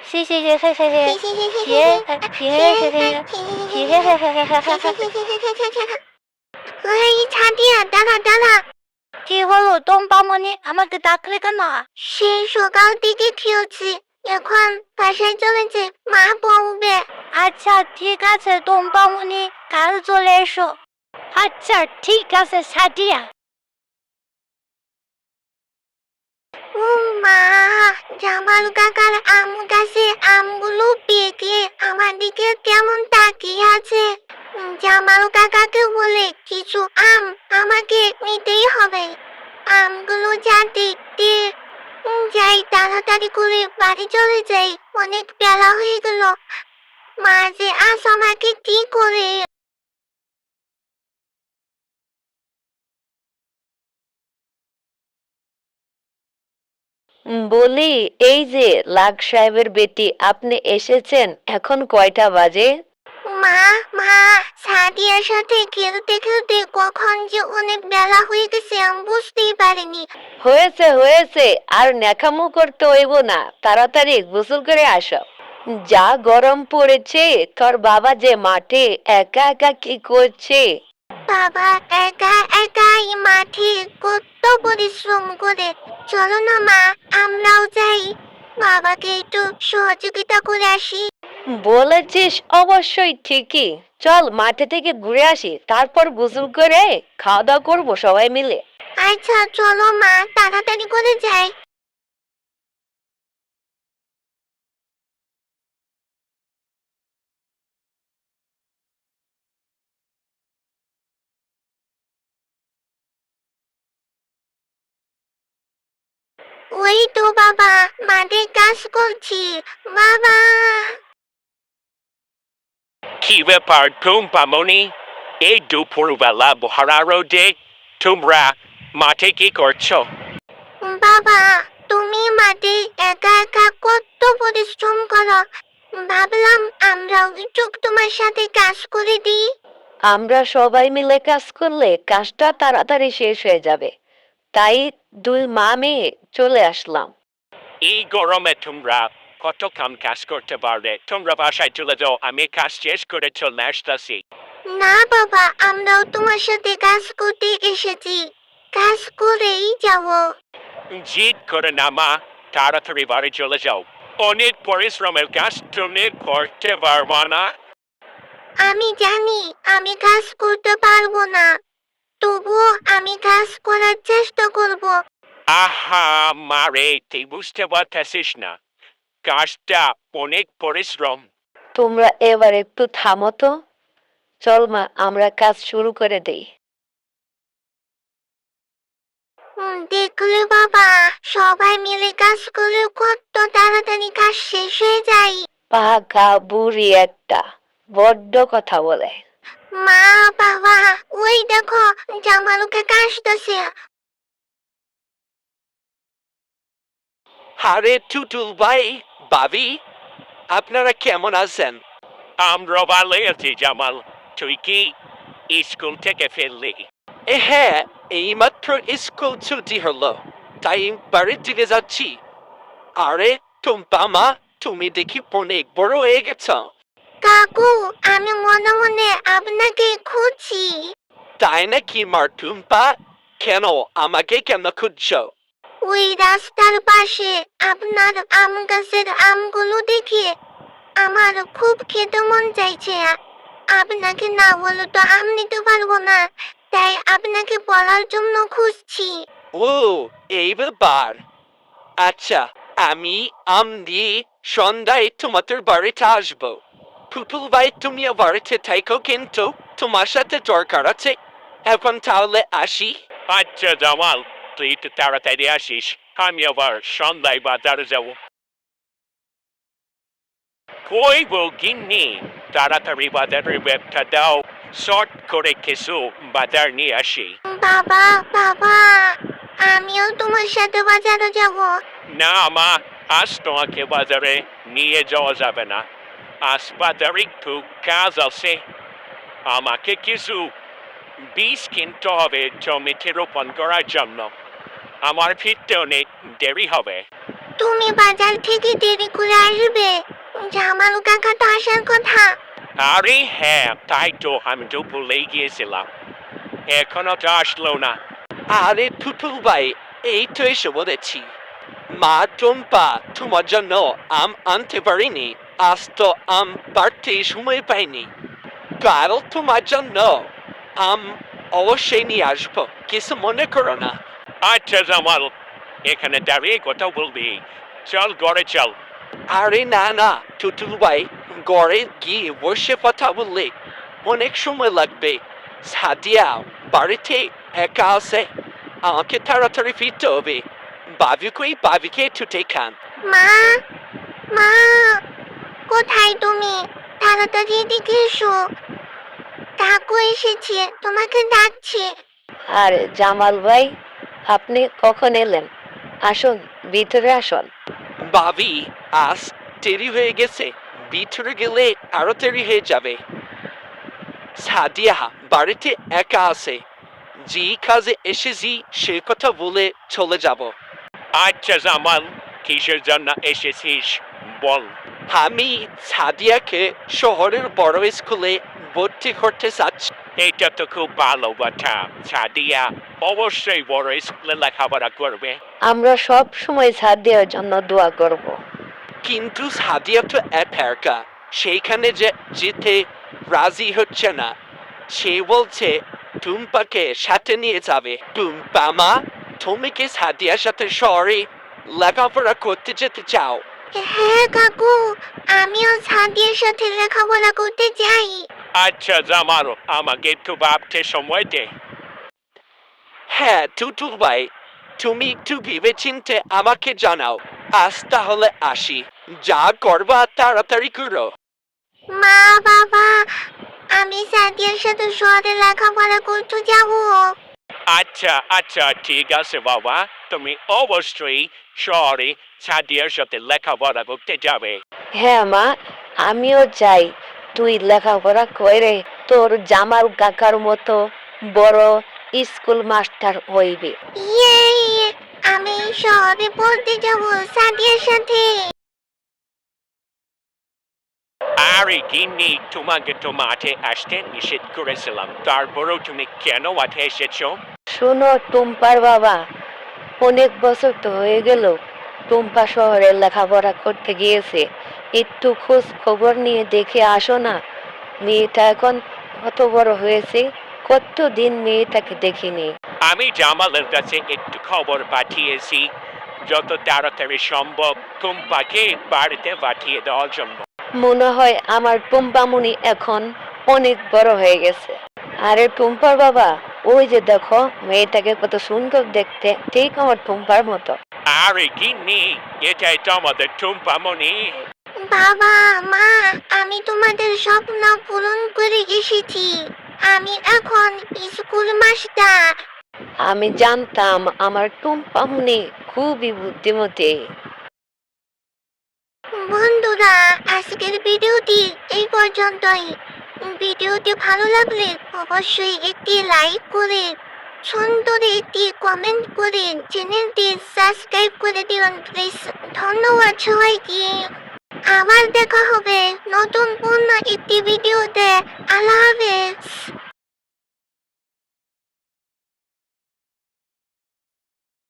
嘻嘻嘻嘿嘿嘿，嘻嘿嘿嘿，嘻嘿嘿嘿嘿嘿嘿嘿。এই ছাদিয়া দাঁড়া দাঁড়া, কি হলো টম্পামণি, আমাকে ডাকলে কেন? সেই সকাল থেকে খেলছি, এখন বাসায় চলেছে, মা বলবে। আচ্ছা ঠিক আছে টম্পামণি, কাল চলে এসো। আচ্ছা ঠিক আছে সাদিয়া। ও মা, জামাল কাকার আম গাছে আমগুলো পেকে আমার দিকে কেমন তাকিয়ে আছে। জামাল কাকাকে বলে কিছু আম আমাকে নিতেই হবে। আমগুলো যা দেখতে। যাই তাড়াতাড়ি করে বাড়ি চলে যাই, অনেক বেলা হয়ে গেল। মা যে আজ আমাকে কি করে। বলি, এই যে লাট সাহেবের বেটি, আপনি এসেছেন। এখন কয়টা বাজে? মা মা, সাদিয়ার সাথে খেলতে খেলতে কখন যে অনেক বেলা হয়ে গেছে আমি বুঝতেই পারিনি। হয়েছে হয়েছে, আর ন্যাকামো করতে হইব না, তাড়াতাড়ি গোসল করে আসো। যা গরম পড়েছে, তোর বাবা যে মাঠে একা একা কি করছে? বাবা একা একা এই মাঠে কত পরিশ্রম করে। চলো না মা, আমরাও যাই, বাবাকে একটু সহযোগিতা করে আসি। বলেছিস অবশ্যই ঠিকই। চল মাঠে থেকে ঘুরে আসি, তারপর গোসল করে খাওয়া দাওয়া করবো সবাই মিলে। আচ্ছা চলো মা, তাড়াতাড়ি করে যাই। ওই তো বাবা, মাঠে কাজ করছি। বাবা, কি ব্যাপার টুম্পামণি? এই দুপুরবেলা ভরা রোদে তোমরা মাঠে কি করছো? বাবা, তুমি মাঠে একা একা কত পরিশ্রম করো, ভাবলাম আমরাও একটু তোমার সাথে কাজ করে দিই। আমরা সবাই মিলে কাজ করলে কাজটা তাড়াতাড়ি শেষ হয়ে যাবে, তাই দুই মা মেয়ে চলে আসলাম। এই গরমে তোমরা কতক্ষণ কাজ করতে পারবে? তোমরা বাসায় চলে যাও, আমি কাজ শেষ করে চলে আসতেছি। না বাবা, আমরাও তোমার সাথে কাজ করতে এসেছি, কাজ করেই যাবো। জিদ করে না মা, তাড়াতাড়ি বাড়ি চলে যাও। অনেক পরিশ্রমের কাজ তুমি করতে পারবো না। আমি জানি আমি কাজ করতে পারবো না, তবুও আমি কাজ করার চেষ্টা করব। আহা মারে, তুই বুঝতে পারতেছিস না, কাজটা অনেক পরিশ্রম। তোমরা এবার একটু থামো তো। চল মা, আমরা কাজ শুরু করে দেই। দেখলে বাবা, সবাই মিলে কাজ করলে কত তাড়াতাড়ি কাজ শেষ হয়ে যায়। পাকা বুড়ি একটা, বড্ড কথা বলে। মা বাবা, ওই দেখো জামালুকে কাশতেছে। আরে টুটুল ভাই, ভাবি, আপনারা কেমন আছেন? আমরা ভালো আছি জামাল, তুই কি স্কুল থেকে ফেললি? হ্যাঁ, এইমাত্র স্কুল ছুটি হলো, তাই বাড়ির দিকে যাচ্ছি। আরে টুম্পা মা, তুমি দেখি অনেক বড় হয়ে গেছ। কাকু, আমি মনে মনে আপনাকে খুঁজছি। তাই নাকি মার টুম্পা? কেন আমাকে কেন খুঁজছ? ওই রাস্তার পাশে আপনার আম গাছের আমগুলো দেখে আমার খুব খেতে মন চাইছে। আপনাকে না বলে তো আম নিতে পারবো না, তাই আপনাকে বলার জন্য খুঁজছি। ও, এই ব্যাপার। আচ্ছা, আমি আম দিয়ে সন্ধ্যায় তোমাদের বাড়িতে আসবো। টুটুল ভাই, তুমিও বাড়িতে থাকো, কিন্তু তোমার সাথে দরকার আছে। এখন তাহলে আসি। আচ্ছা জামাল, তুই একটু তাড়াতাড়ি আসিস, আমি আবার সন্ধ্যায় বাজারে যাব। কই বউ গিন্নি, তাড়াতাড়ি বাজারের ব্যাগটা দাও, শর্ট করে কিছু বাজার নিয়ে আসি। বাবা বাবা, আমিও তোমার সাথে বাজারে যাব। না মা, আজ তোমাকে বাজারে নিয়ে যাওয়া যাবে না, আজ বাজারে একটু কাজ আছে। আমাকে কিছু বীজ কিনতে হবে জমিতে রোপণ করার জন্য, আমার ফিরতে অনেক দেরি হবে। তুমি বাজার থেকে দেরি করে আসবে, জামালু কাকা তো আসার কথা। আরে হ্যাঁ, তাই তো আমি তো ভুলেই গিয়েছিলাম। এখনো তো আসলো না। আরে টুটুল ভাই, এই তো এসে বলেছি। মা টুম্পা তোমার জন্য আম আনতে পারিনি, আজ তো আম পারতে সময় পাইনি। কাল তোমার জন্য আম অবশ্যই নিয়ে আসবো, কিছু মনে করো না। আচ্ছা জামাল, এখানে দাঁড়িয়ে কথা বলবি? চল ঘরে চল। আরে না না টুটুল ভাই, ঘরে গিয়ে বসে কথা বললে অনেক সময় লাগবে। সাদিয়া বাড়িতে একা আছে, আমাকে তাড়াতাড়ি ফিরতে হবে। বাবিকে একটু দেখান। মা, মা, কোথায় তুমি? তাড়াতাড়ি এদিকে এসো, কাকু এসেছে, তোমাকে ডাকছে। আর জামাল ভাই, আপনি কখন এলেন? আসুন, ভিতরে আসুন। বাবি, আজ দেরি হয়ে গেছে, ভিতরে গেলে আরো দেরি হয়ে যাবে। সাদিয়া বাড়িতে একা আছে, যে কাজে এসেছি সে কথা বলে চলে যাব। আচ্ছা জামাল, কিসের জন্য এসেছিস বল। আমি সাদিয়াকে শহরের বড় স্কুলে ভর্তি করতে চাচ্ছি। এটা তো খুব ভালো কথা। সাদিয়া অবশ্যই বড় স্কুলে লেখাপড়া করবে। আমরা সব সময় সাদিয়ার জন্য দোয়া করব। কিন্তু সাদিয়া তো একা, সেইখানে যে যেতে রাজি হচ্ছে না। সে বলছে টুম্পাকে সাথে নিয়ে যাবে। টুম্পা মা, তুমি কি সাদিয়ার সাথে শহরে লেখাপড়া করতে যেতে চাও? হ্যাঁ কাকু, আমিও সাদিয়ার সাথে লেখাপড়া করতে চাই। আচ্ছা জামাল, আমাকে একটু ভাবতে সময় দে। হ্যাঁ টুটুল ভাই, তুমি একটু ভেবে চিনতে আমাকে জানাও। আজ তাহলে আসি, যা করবা তাড়াতাড়ি করো। মা বাবা, আমি সাদিয়ার সাথে শহরে লেখাপড়া করতে যাব। আচ্ছা আচ্ছা, ঠিক আছে বাবা, তুমি অবশ্যই শহরে সাদিয়ার সাথে লেখাপড়া করতে যাবে। হ্যাঁ মা, আমিও চাই তুই লেখাপড়া করে তোর জামাল কাকার মতো বড় স্কুল মাস্টার হইবি। ইয়ে, আমি শহরে পড়তে যাব সাদিয়ার সাথে। আরে গিন্নি, তোমাকে তো মাঠে আসতে নিষেধ করেছিলাম, তারপরেও তুমি কেন মাঠে এসেছো? শোনো টুম্পার বাবা, অনেক বছর তো হয়ে গেল টুম্পা শহরে লেখাপড়া করতে গিয়েছে। একটু খোঁজ খবর নিয়ে দেখে আসো না। মেয়েটা এখন কত বড় হয়েছে, কতদিন মেয়েটাকে দেখিনি। আমি জামালের কাছে একটু খবর পাঠিয়েছি, যত তাড়াতাড়ি সম্ভব টুম্পাকে বাড়িতে পাঠিয়ে দেওয়ার জন্য। মনে হয় আমার টুম্পামণি এখন অনেক বড় হয়ে গেছে। আরে টুম্পার বাবা, ওই যে দেখো মেয়েটাকে কত সুন্দর দেখতে, ঠিক আমার টুম্পার মতো। আরে গিন্নি, এটাই তো আমাদের টুম্পামণি। বাবা মা, আমি তোমাদের স্বপ্ন পূরণ করে এসেছি, আমি এখন স্কুল মাস্টার। আমি জানতাম আমার টুম্পামণি খুবই বুদ্ধিমতী। বন্ধুরা, আজকের ভিডিওটি এই পর্যন্তই। ভিডিওটি ভালো লাগলে অবশ্যই একটি লাইক করে, সুন্দর একটি কমেন্ট করে চ্যানেলটি সাবস্ক্রাইব করে দিন প্লিজ। ধন্যবাদ সবাইকে। আবার দেখা হবে নতুন পূর্ণ একটি ভিডিওতে। আল্লাহ হাফেজ।